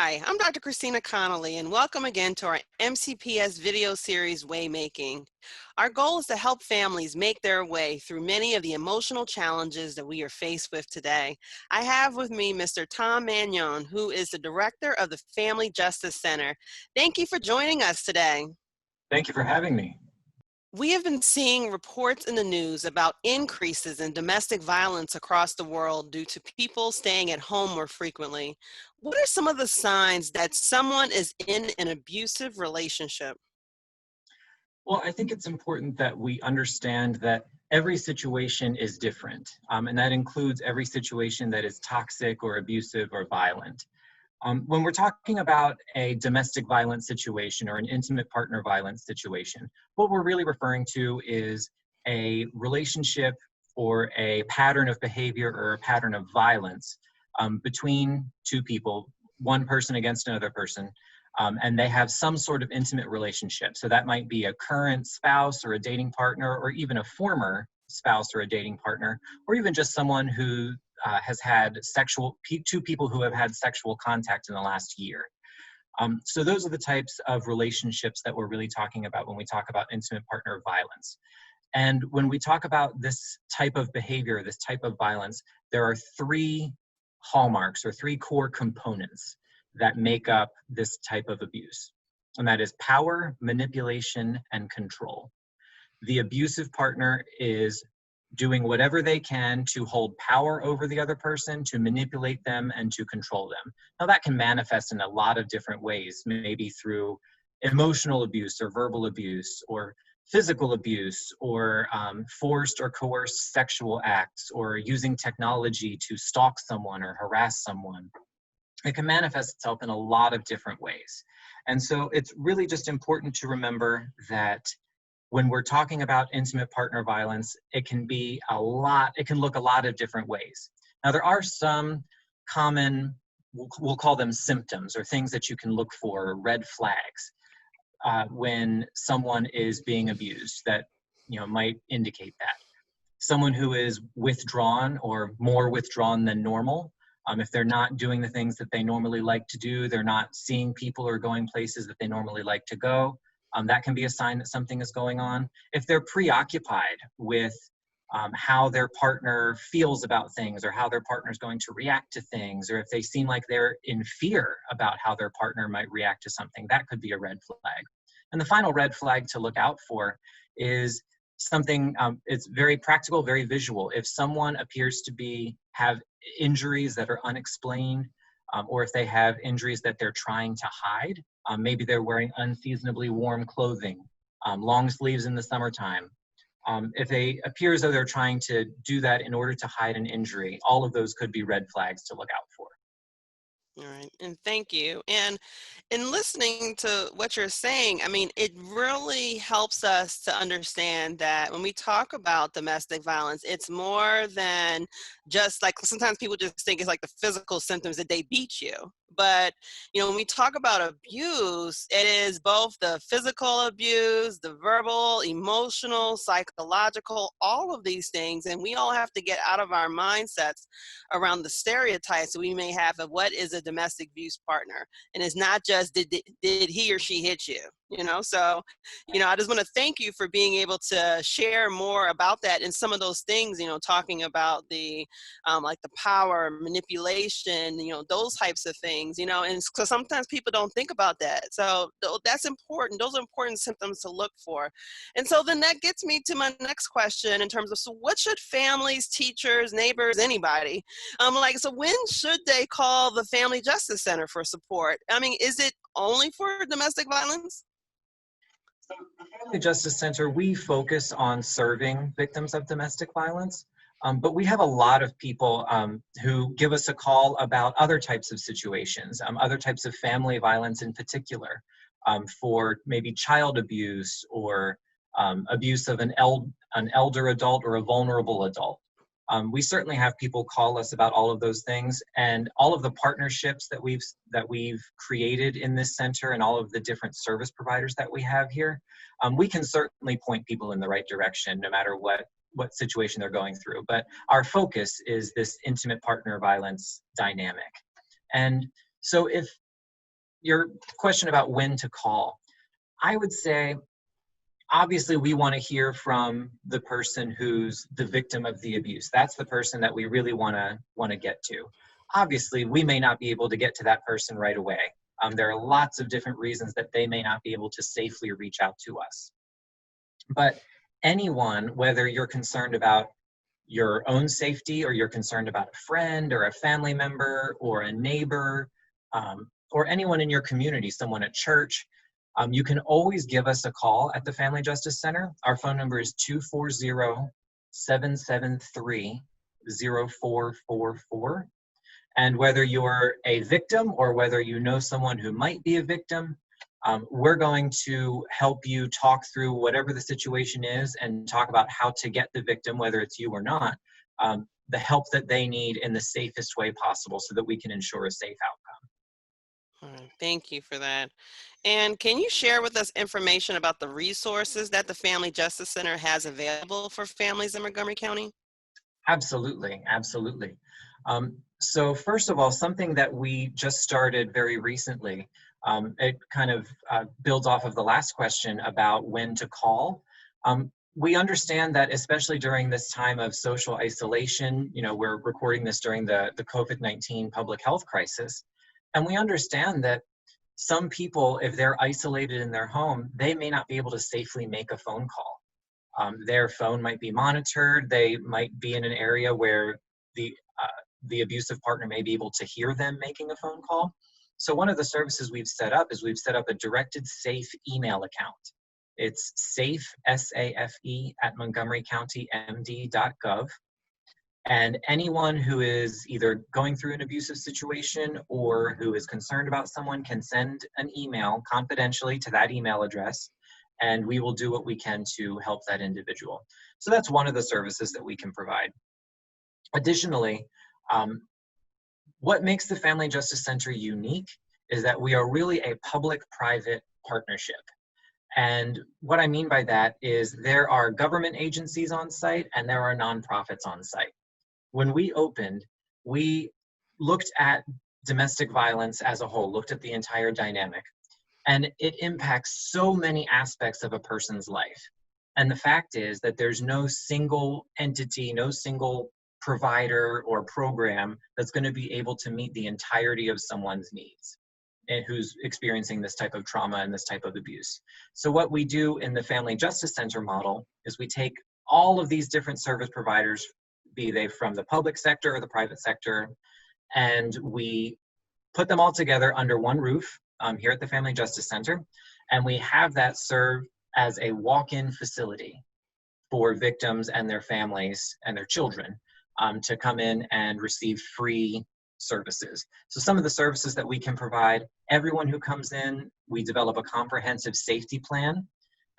Hi, I'm Dr. Christina Conolly, and welcome again to our MCPS video series, Waymaking. Our goal is to help families make their way through many of the emotional challenges that we are faced with today. I have with me Mr. Tom Manion, who is the director of the Family Justice Center. Thank you for joining us today. Thank you for having me. We have been seeing reports in the news about increases in domestic violence across the world due to people staying at home more frequently. What are some of the signs that someone is in an abusive relationship? Well, I think it's important that we understand that every situation is different, and that includes every situation that is toxic or abusive or violent. When we're talking about a domestic violence situation or an intimate partner violence situation, what we're really referring to is a relationship or a pattern of behavior or a pattern of violence between two people, one person against another person, and they have some sort of intimate relationship. So that might be a current spouse or a dating partner, or even a former spouse or a dating partner, or even just someone who has had two people who have had sexual contact in the last year. So those are the types of relationships that we're really talking about when we talk about intimate partner violence. And when we talk about this type of behavior, this type of violence, there are three hallmarks or three core components that make up this type of abuse. And that is power, manipulation, and control. The abusive partner is doing whatever they can to hold power over the other person, to manipulate them, and to control them. Now, that can manifest in a lot of different ways, maybe through emotional abuse or verbal abuse or physical abuse or forced or coerced sexual acts or using technology to stalk someone or harass someone. It can manifest itself in a lot of different ways. And so it's really just important to remember that when we're talking about intimate partner violence, it can look a lot of different ways. Now, there are some common, we'll call them symptoms or things that you can look for, red flags, when someone is being abused that might indicate that. Someone who is withdrawn or more withdrawn than normal. If they're not doing the things that they normally like to do, they're not seeing people or going places that they normally like to go, that can be a sign that something is going on. If they're preoccupied with how their partner feels about things or how their partner is going to react to things, or if they seem like they're in fear about how their partner might react to something, that could be a red flag. And the final red flag to look out for is something, it's very practical, very visual. If someone appears to have injuries that are unexplained, or if they have injuries that they're trying to hide, maybe they're wearing unseasonably warm clothing, long sleeves in the summertime. If they appear as though they're trying to do that in order to hide an injury, all of those could be red flags to look out for. All right, and thank you. And in listening to what you're saying, I mean, it really helps us to understand that when we talk about domestic violence, it's more than just like sometimes people just think it's like the physical symptoms that they beat you. But, when we talk about abuse, it is both the physical abuse, the verbal, emotional, psychological, all of these things. And we all have to get out of our mindsets around the stereotypes that we may have of what is a domestic abuse partner. And it's not just did he or she hit you, So, I just want to thank you for being able to share more about that and some of those things, talking about the like the power, manipulation, those types of things, and so sometimes people don't think about that. So that's important. Those are important symptoms to look for. And so then that gets me to my next question in terms of, so what should families, teachers, neighbors, anybody, so when should they call the Family Justice Center for support? I mean, is it only for domestic violence? So the Family Justice Center, we focus on serving victims of domestic violence, but we have a lot of people who give us a call about other types of situations, other types of family violence in particular, for maybe child abuse or abuse of an elder adult or a vulnerable adult. We certainly have people call us about all of those things, and all of the partnerships that we've created in this center and all of the different service providers that we have here. We can certainly point people in the right direction no matter what situation they're going through. But our focus is this intimate partner violence dynamic. And so if your question about when to call, I would say, obviously, we want to hear from the person who's the victim of the abuse. That's the person that we really want to get to. Obviously, we may not be able to get to that person right away. There are lots of different reasons that they may not be able to safely reach out to us. But anyone, whether you're concerned about your own safety or you're concerned about a friend or a family member or a neighbor, or anyone in your community, someone at church, you can always give us a call at the Family Justice Center. Our phone number is 240-773-0444. And whether you're a victim or whether you know someone who might be a victim, we're going to help you talk through whatever the situation is and talk about how to get the victim, whether it's you or not, the help that they need in the safest way possible so that we can ensure a safe outcome. All right, thank you for that. And can you share with us information about the resources that the Family Justice Center has available for families in Montgomery County? Absolutely, absolutely. So first of all, something that we just started very recently, it kind of builds off of the last question about when to call. We understand that especially during this time of social isolation, we're recording this during the COVID-19 public health crisis, and we understand that some people, if they're isolated in their home, they may not be able to safely make a phone call. Their phone might be monitored. They might be in an area where the abusive partner may be able to hear them making a phone call. So one of the services we've set up is we've set up a directed safe email account. It's safe, S-A-F-E, at montgomerycountymd.gov. And anyone who is either going through an abusive situation or who is concerned about someone can send an email confidentially to that email address, and we will do what we can to help that individual. So that's one of the services that we can provide. Additionally, what makes the Family Justice Center unique is that we are really a public-private partnership. And what I mean by that is there are government agencies on site and there are nonprofits on site. When we opened, we looked at domestic violence as a whole, looked at the entire dynamic, and it impacts so many aspects of a person's life. And the fact is that there's no single entity, no single provider or program that's going to be able to meet the entirety of someone's needs and who's experiencing this type of trauma and this type of abuse. So what we do in the Family Justice Center model is we take all of these different service providers, be they from the public sector or the private sector, and we put them all together under one roof here at the Family Justice Center, and we have that serve as a walk-in facility for victims and their families and their children to come in and receive free services. So some of the services that we can provide, everyone who comes in, we develop a comprehensive safety plan,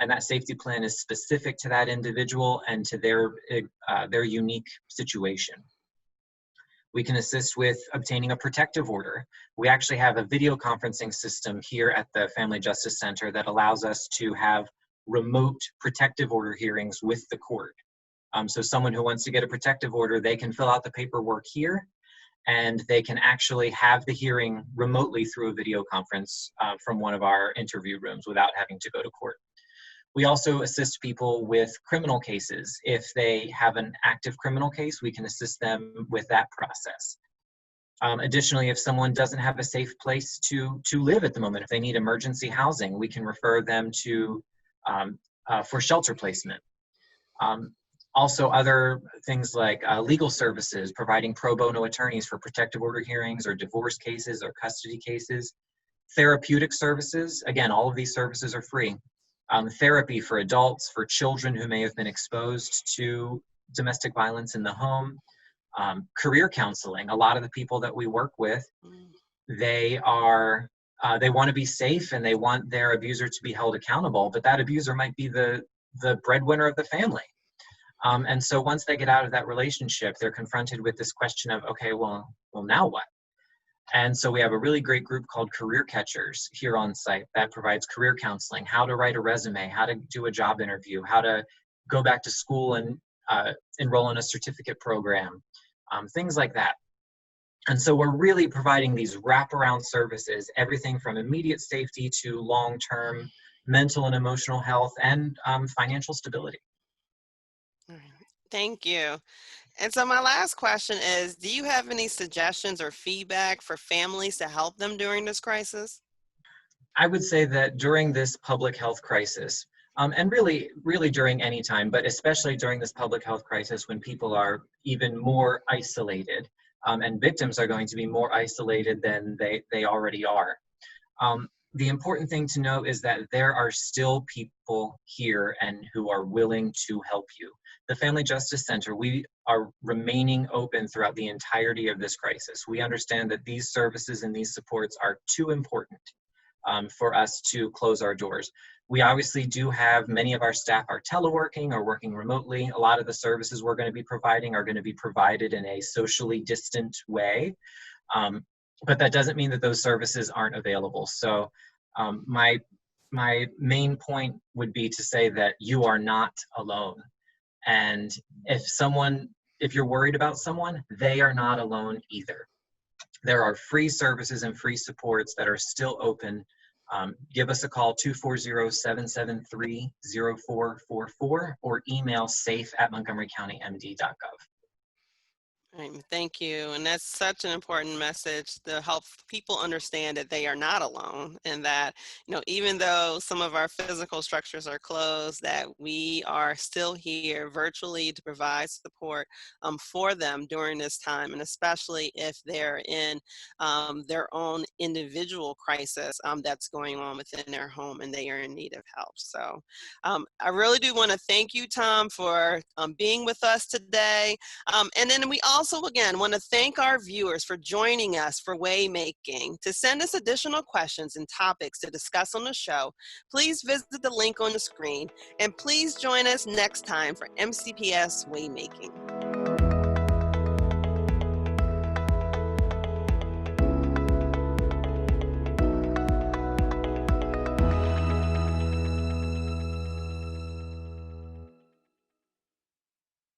and that safety plan is specific to that individual and to their unique situation. We can assist with obtaining a protective order. We actually have a video conferencing system here at the Family Justice Center that allows us to have remote protective order hearings with the court. So someone who wants to get a protective order, they can fill out the paperwork here, and they can actually have the hearing remotely through a video conference from one of our interview rooms without having to go to court. We also assist people with criminal cases. If they have an active criminal case, we can assist them with that process. Additionally, if someone doesn't have a safe place to live at the moment, if they need emergency housing, we can refer them to for shelter placement. Also, other things like legal services, providing pro bono attorneys for protective order hearings or divorce cases or custody cases. Therapeutic services, again, all of these services are free. Therapy for adults, for children who may have been exposed to domestic violence in the home. Career counseling, a lot of the people that we work with, they want to be safe and they want their abuser to be held accountable, but that abuser might be the breadwinner of the family. And so once they get out of that relationship, they're confronted with this question of, okay, well, now what? And so we have a really great group called Career Catchers here on site that provides career counseling, how to write a resume, how to do a job interview, how to go back to school and enroll in a certificate program, things like that. And so we're really providing these wraparound services, everything from immediate safety to long-term mental and emotional health and financial stability. All right. Thank you. And so my last question is, do you have any suggestions or feedback for families to help them during this crisis? I would say that during this public health crisis, and really during any time, but especially during this public health crisis when people are even more isolated, and victims are going to be more isolated than they already are. The important thing to know is that there are still people here and who are willing to help you. The Family Justice Center, we are remaining open throughout the entirety of this crisis. We understand that these services and these supports are too important for us to close our doors. We obviously do have many of our staff are teleworking or working remotely. A lot of the services we're going to be providing are going to be provided in a socially distant way. But that doesn't mean that those services aren't available. So my main point would be to say that you are not alone. And if you're worried about someone, they are not alone either. There are free services and free supports that are still open. Give us a call, 240-773-0444, or email safe@montgomerycountymd.gov. Right, thank you. And that's such an important message to help people understand that they are not alone and that, even though some of our physical structures are closed, that we are still here virtually to provide support for them during this time, and especially if they're in their own individual crisis that's going on within their home and they are in need of help. So I really do want to thank you, Tom, for being with us today. And then we also, again, want to thank our viewers for joining us for Waymaking. To send us additional questions and topics to discuss on the show, please visit the link on the screen. And please join us next time for MCPS Waymaking.